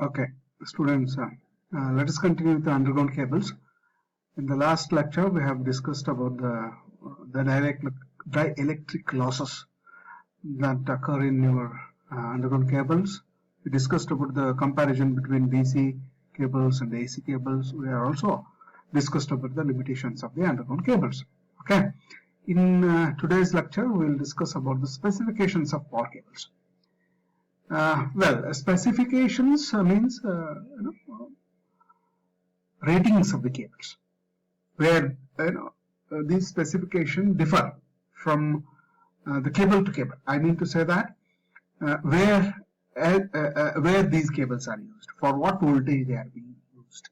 Okay, students, let us continue with the underground cables. In the last lecture, we have discussed about the dielectric losses that occur in your underground cables. We discussed about the comparison between DC cables and AC cables. We have also discussed about the limitations of the underground cables. Okay, in today's lecture, we will discuss about the specifications of power cables. Specifications means ratings of the cables, where these specifications differ from the cable to cable. I mean to say that where these cables are used, for what voltage they are being used,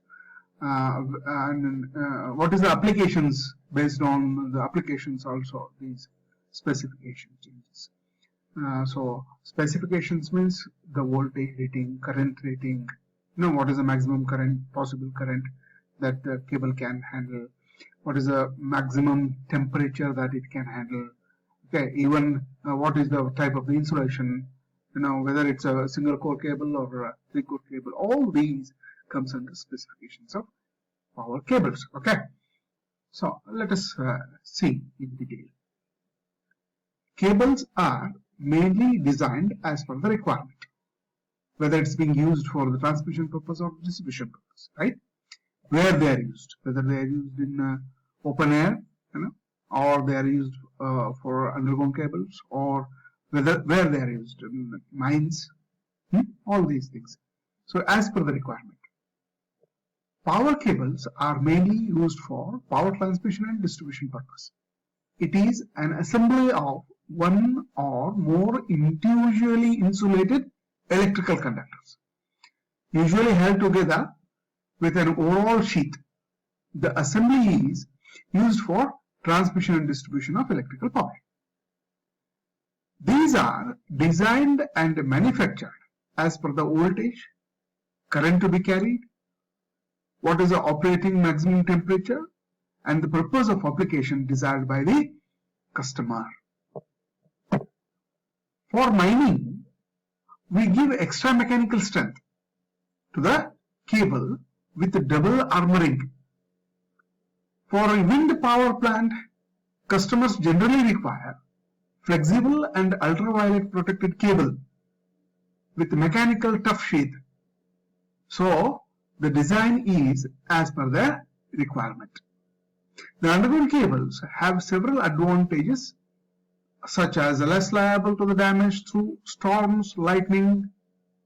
and what is the applications. Based on the applications, also these specification changes. So specifications means the voltage rating, current rating, what is the maximum current, possible current that the cable can handle, what is the maximum temperature that it can handle, okay, even what is the type of the insulation, whether it's a single core cable or a 3-core cable. All these comes under specifications of power cables. Okay, so let us see in detail. Cables are mainly designed as per the requirement, whether it's being used for the transmission purpose or distribution purpose, right? Where they are used, whether they are used in open air, or they are used for underground cables, or where they are used in mines, all these things. So as per the requirement. Power cables are mainly used for power transmission and distribution purpose. It is an assembly of one or more individually insulated electrical conductors, usually held together with an overall sheath. The assembly is used for transmission and distribution of electrical power. These are designed and manufactured as per the voltage, current to be carried, what is the operating maximum temperature, and the purpose of application desired by the customer. For mining, we give extra mechanical strength to the cable with the double armoring. For a wind power plant, customers generally require flexible and ultraviolet protected cable with mechanical tough sheath. So, the design is as per the requirement. The underground cables have several advantages, such as less liable to the damage through storms, lightning,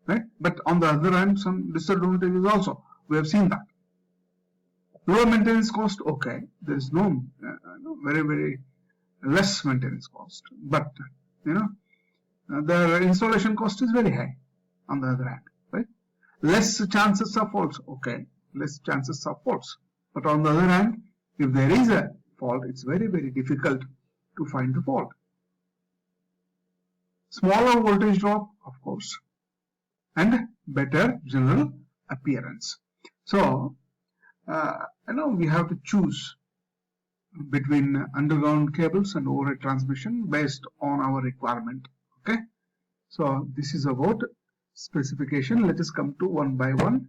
right? But on the other hand, some disadvantages also. We have seen that. Lower maintenance cost, okay. There is no very less maintenance cost, but the installation cost is very high. On the other hand, right? Less chances of faults, okay. Less chances of faults, but on the other hand, if there is a fault, it's very difficult to find the fault. Smaller voltage drop, of course, and better general appearance. So, we have to choose between underground cables and overhead transmission based on our requirement. Okay, so this is about specification. Let us come to one by one.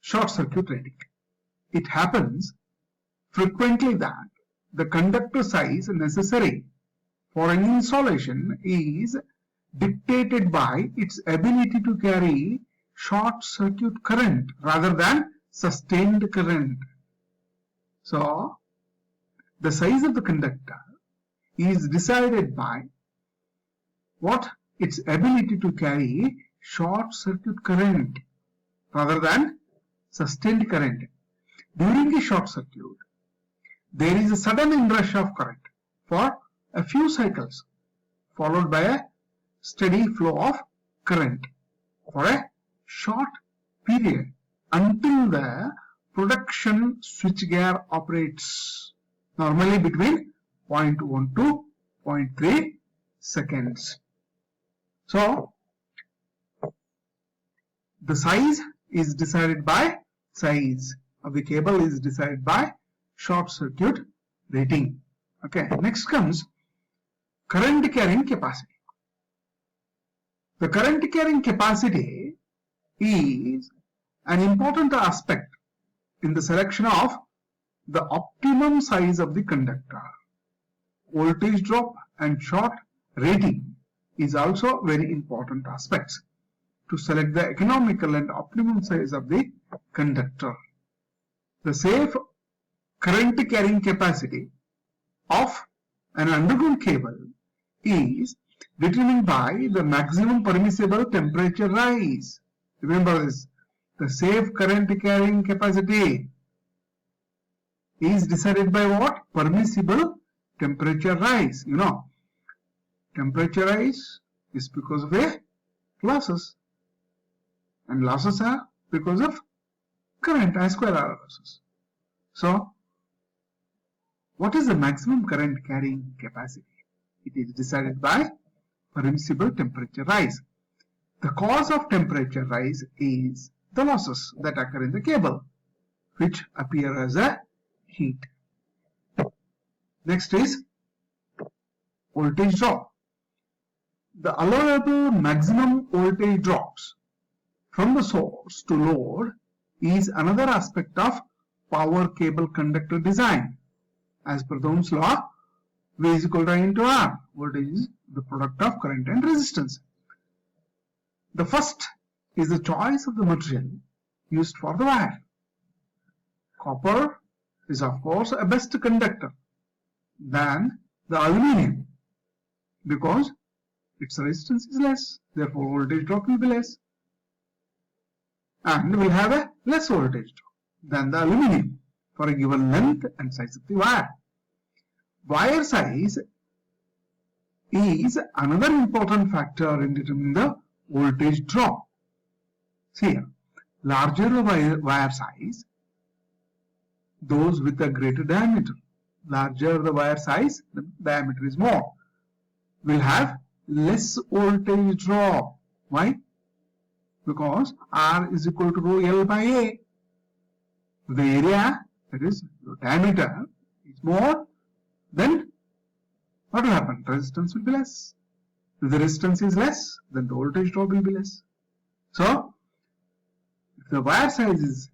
Short circuit rating. It happens frequently that the conductor size necessary for an insulation is dictated by its ability to carry short circuit current rather than sustained current. So, the size of the conductor is decided by what? Its ability to carry short circuit current rather than sustained current. During a short circuit, there is a sudden inrush of current for a few cycles, followed by a steady flow of current for a short period until the production switchgear operates, normally between 0.1 to 0.3 seconds. So, the size is decided by size of the cable is decided by short circuit rating. Okay, next comes current carrying capacity. The current carrying capacity is an important aspect in the selection of the optimum size of the conductor. Voltage drop and short rating is also very important aspects to select the economical and optimum size of the conductor. The safe current carrying capacity of an underground cable is determined by the maximum permissible temperature rise. Remember this. The safe current carrying capacity is decided by what? Permissible temperature rise. You know, temperature rise is because of the losses, and losses are because of current, I square R losses. So, what is the maximum current carrying capacity? It is decided by permissible temperature rise. The cause of temperature rise is the losses that occur in the cable, which appear as a heat. Next is voltage drop. The allowable maximum voltage drops from the source to load is another aspect of power cable conductor design. As per the Ohm's law, V is equal to I into R. Voltage is the product of current and resistance. The first is the choice of the material used for the wire. Copper is of course a best conductor than the aluminium because its resistance is less, therefore voltage drop will be less, and will have a less voltage drop than the aluminium for a given length and size of the wire. Wire size is another important factor in determining the voltage drop. See here, larger the wire size, those with a greater diameter, larger the wire size, the diameter is more, will have less voltage drop. Why? Because R is equal to rho L by A. The area, that is the diameter, is more, then what will happen? Resistance will be less. If the resistance is less, then the voltage drop will be less. So, if the wire size is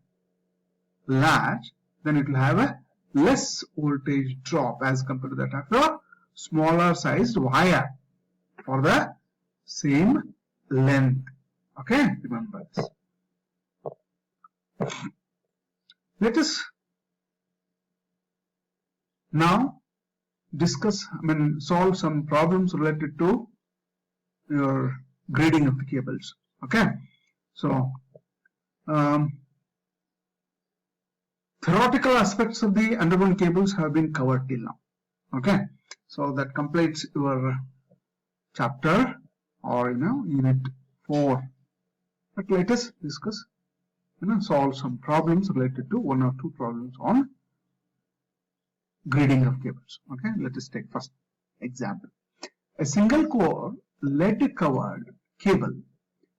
large, then it will have a less voltage drop as compared to that of your smaller sized wire for the same length. Okay, remember this. Let us now solve some problems related to your grading of the cables. Okay, so theoretical aspects of the underground cables have been covered till now. Okay, so that completes your chapter or unit 4. But let us discuss, solve some problems related to one or two problems on grading of cables. Okay, let us take first example. A single core lead covered cable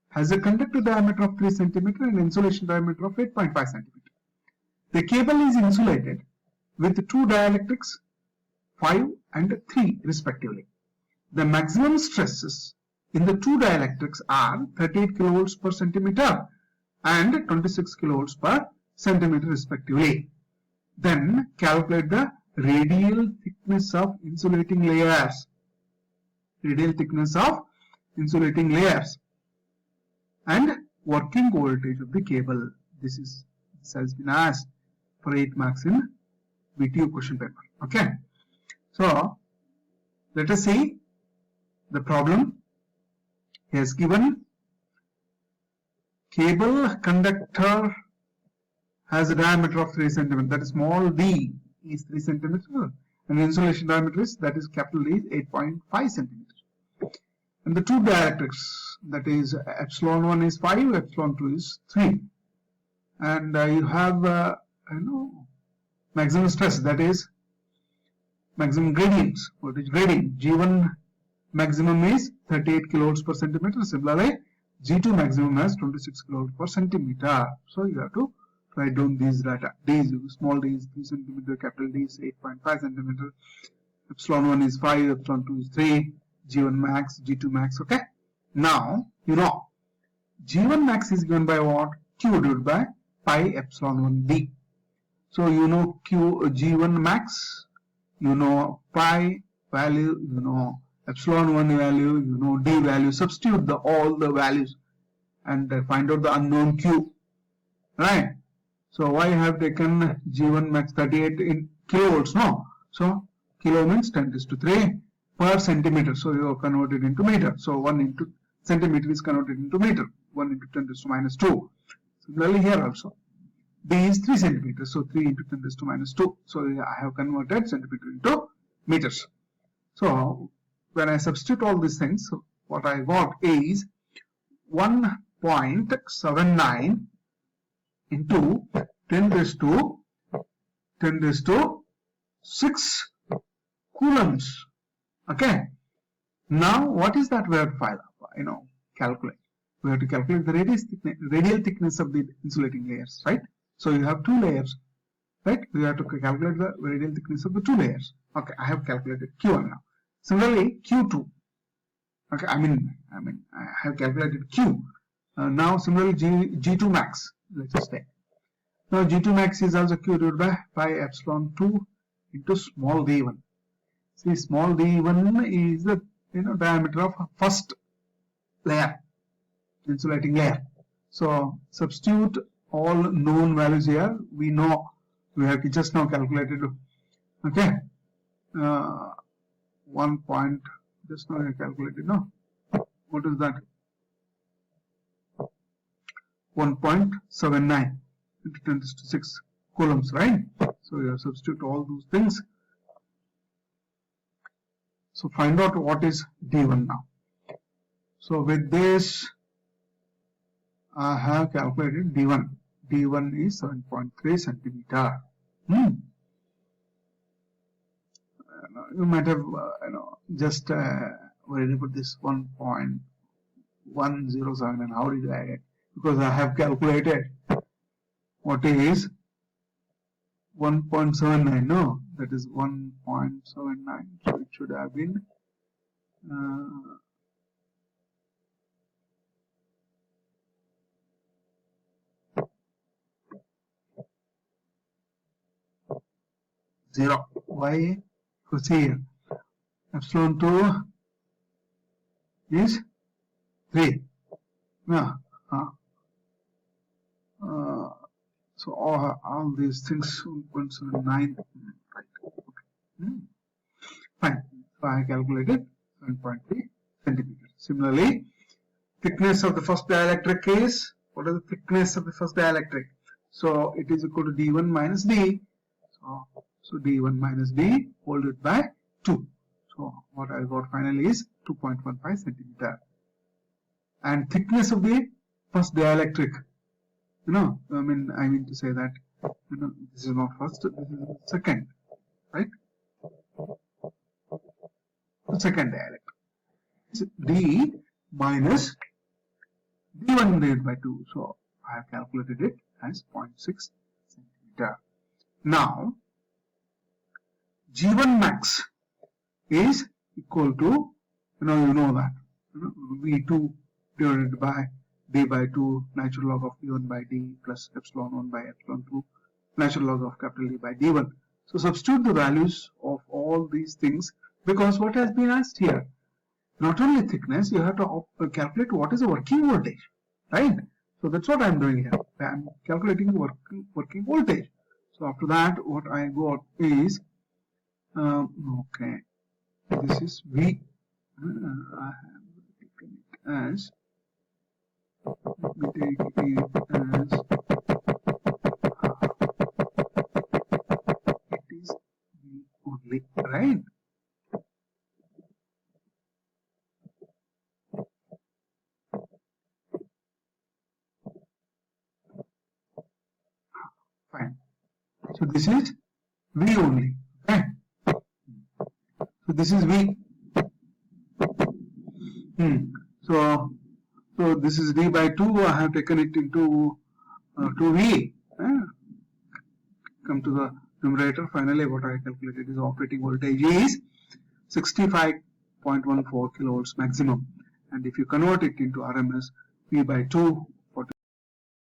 has a conductor diameter of 3 cm and insulation diameter of 8.5 cm. The cable is insulated with two dielectrics 5 and 3 respectively. The maximum stresses in the two dielectrics are 38 kV per centimeter and 26 kV per centimeter respectively. Then calculate the radial thickness of insulating layers. Radial thickness of insulating layers and working voltage of the cable. This has been asked for 8 marks in BTU question paper. Okay, so let us see the problem. He has given cable conductor has a diameter of 3 cm, that is small d is 3 cm, and insulation diameter is, that is capital D, is 8.5 cm. And the two dielectrics, that is epsilon 1 is 5, epsilon 2 is 3, and you have maximum stress, that is maximum gradients, voltage gradient. G1 maximum is 38 kV per centimeter. Similarly, G2 maximum is 26 kV per centimeter. So you have to write down these data. D is small d is 3 cm, capital D is 8.5 cm, epsilon 1 is 5, epsilon 2 is 3, G1 max, G2 max. Okay. Now you know G1 max is given by what? Q divided by pi epsilon 1 d. So you know G1 max, you know pi value, you know epsilon 1 value, you know d value. Substitute all the values and find out the unknown Q, right? So why I have taken G1 max 38 in kilovolts? No. So kilo means 10⁻³ per centimeter. So you convert it into meter. So 1 into centimeter is converted into meter. 1 into 10⁻². Similarly here also. D is 3 centimeters. So 3 into 10⁻². So I have converted centimeter into meters. So when I substitute all these things, so what I got is 1.79 into 10⁻⁶ coulombs. Okay. Now what is that we have to file? Calculate. We have to calculate the radial thickness of the insulating layers, right? So you have 2 layers, right? We have to calculate the radial thickness of the 2 layers. Okay, I have calculated Q1 now. Similarly, Q2. Okay, I have calculated Q. Now similarly G2 max. Let us take. Now G2 max is also Q divided by pi epsilon 2 into small d1. See, small d1 is the diameter of first layer, insulating layer. So substitute all known values here. We know we have just now calculated. Okay, 1 point. Just now I calculated. No, what is that? 1.79 into 10⁶ coulombs, right? So you have substitute all those things. So find out what is D1 now. So with this, I have calculated D1. D1 is 7.3 centimeter. You might have, just where did I put this 1.107 and how did I get? Because I have calculated what is 1.79. No, that is 1.79. So it should have been 0. Why? Because here epsilon 2 is 3. Now, so all these things 1.79. Right. Okay. Fine. So I calculated 7.3 centimeters. Similarly, thickness of the first dielectric is, what is the thickness of the first dielectric? So it is equal to D1 minus D. So D1 minus D whole divided by 2. So what I got finally is 2.15 centimeter. And thickness of the first dielectric, I mean to say that, this is not first, this is second, right? The second dielectric. So D minus D1 divided by 2. So I have calculated it as 0.6 centimeter. Now, G1 max is equal to, you know that, V2 divided by D by 2 natural log of D1 by D plus epsilon 1 by epsilon 2 natural log of capital D by D1. So substitute the values of all these things, because what has been asked here, not only thickness, you have to calculate what is the working voltage, right? So that's what I am doing here. I am calculating the working voltage. So after that, what I got is, okay, this is V. I have taken it as, let me take it as, it is V only, right? Fine. So this is V only. Okay. So this is V. So this is D by 2. I have taken it into 2V. Come to the numerator. Finally, what I calculated is operating voltage is 65.14 kilovolts maximum. And if you convert it into RMS, p by 2